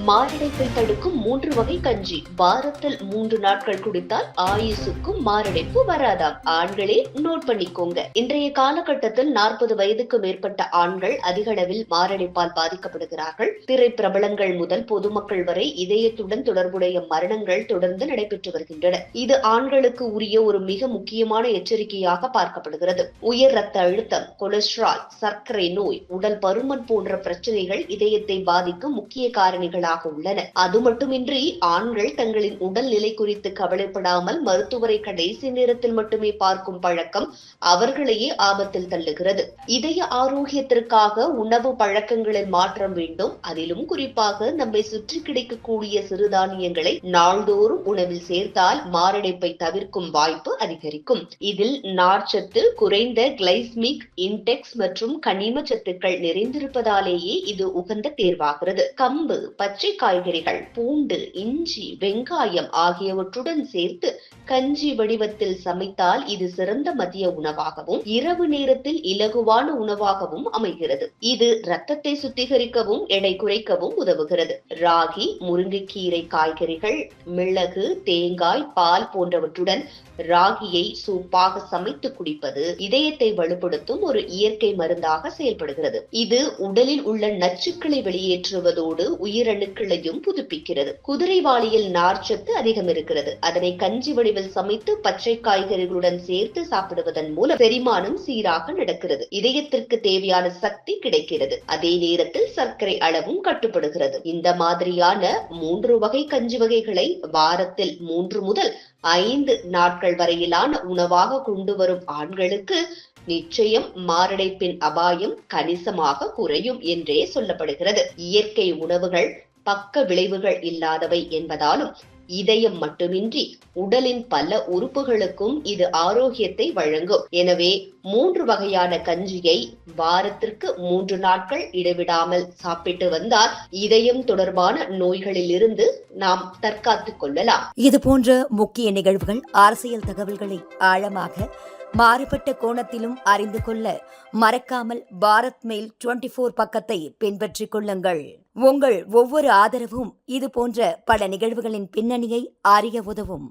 மாரடைப்பை தடுக்கும் 3 வகை கஞ்சி வாரத்தில் 3 நாட்கள் குடித்தால் ஆயுசுக்கும் மாரடைப்பு வராதாம். ஆண்களே நோட் பண்ணிக்கோங்க. இன்றைய காலகட்டத்தில் 40 வயதுக்கு மேற்பட்ட ஆண்கள் அதிக அளவில் மாரடைப்பால் பாதிக்கப்படுகிறார்கள். திரை பிரபலங்கள் முதல் பொதுமக்கள் வரை இதயத்துடன் தொடர்புடைய மரணங்கள் தொடர்ந்து நடைபெற்று வருகின்றன. இது ஆண்களுக்கு உரிய ஒரு மிக முக்கியமான எச்சரிக்கையாக பார்க்கப்படுகிறது. உயர் ரத்த அழுத்தம், கொலஸ்ட்ரால், சர்க்கரை நோய், உடல் பருமன் போன்ற பிரச்சனைகள் இதயத்தை பாதிக்கும் முக்கிய காரணிகள் உள்ளன. அது மட்டுமின்றி ஆண்கள் தங்களின் உடல்நிலை குறித்து கவலைப்படாமல் மருத்துவரை கடைசி நேரத்தில் மட்டுமே பார்க்கும் பழக்கம் அவர்களையே ஆபத்தில் தள்ளுகிறது. இதய ஆரோக்கியத்திற்காக உணவு பழக்கங்களில் மாற்றம் வேண்டும். அதிலும் குறிப்பாக நம்மை சுற்றி கிடைக்கக்கூடிய சிறுதானியங்களை நாள்தோறும் உணவில் சேர்த்தால் மாரடைப்பை தவிர்க்கும் வாய்ப்பு அதிகரிக்கும். இதில் நார்ச்சத்து, குறைந்த கிளைசமிக் இன்டெக்ஸ் மற்றும் கனிம சத்துக்கள் நிறைந்திருப்பதாலேயே இது உகந்த தேர்வாகிறது. கம்பு, பச்சை காய்கறிகள், பூண்டு, இஞ்சி, வெங்காயம் ஆகியவற்றுடன் சேர்த்து கஞ்சி வடிவத்தில் சமைத்தால் இது சிறந்த மதிய உணவாகவும் இரவு நேரத்தில் இலகுவான உணவாகவும் அமைகிறது. இது இரத்தத்தை சுத்திகரிக்கவும் எடை குறைக்கவும் உதவுகிறது. ராகி, முருங்கைக்கீரை காய்கறிகள், மிளகு, தேங்காய், பால் போன்றவற்றுடன் ராகியை சூப்பாக சமைத்து குடிப்பது இதயத்தை வலுப்படுத்தும் ஒரு இயற்கை மருந்தாக செயல்படுகிறது. இது உடலில் உள்ள நச்சுக்களை வெளியேற்றுவதோடு உயிரணுக்களையும் புதுப்பிக்கிறது. குதிரைவாளியில் நார்ச்சத்து அதிகம் இருக்கிறது. அதனை கஞ்சி வடிவில் சமைத்து பச்சை காய்கறிகளுடன் சேர்த்து சாப்பிடுவதன் மூலம் செரிமானம் சீராக நடக்கிறது. இதயத்திற்கு தேவையான சக்தி கிடைக்கிறது. அதே நேரத்தில் சர்க்கரை அளவும் கட்டுப்படுகிறது. இந்த மாதிரியான 3 வகை கஞ்சி வகைகளை வாரத்தில் 3 முதல் 5 நாட்கள் வரையிலான உணவாக கொண்டு வரும் ஆண்களுக்கு நிச்சயம் மாரடைப்பின் அபாயம் கணிசமாக குறையும் என்றே சொல்லப்படுகிறது. இயற்கை உணவுகள் பக்க விளைவுகள் இல்லாதவை என்பதாலும் இதயம் மட்டுமின்றி உடலின் பல உறுப்புகளுக்கும் இது ஆரோக்கியத்தை வழங்கும். எனவே 3 வகையான கஞ்சியை வாரத்திற்கு 3 நாட்கள் இடைவிடாமல் சாப்பிட்டு வந்தால் இதயம் தொடர்பான நோய்களில் இருந்து நாம் தற்காத்துக் கொள்ளலாம். இது போன்ற முக்கிய நிகழ்வுகள், அரசியல் தகவல்களை ஆழமாக மாறுபட்ட கோணத்திலும் அறிந்து கொள்ள மறக்காமல் பாரத் மெயில் 24 பக்கத்தை பின்பற்றிக் கொள்ளுங்கள். உங்கள் ஒவ்வொரு ஆதரவும் இது போன்ற பல நிகழ்வுகளின் பின்னணியை அறிய உதவும்.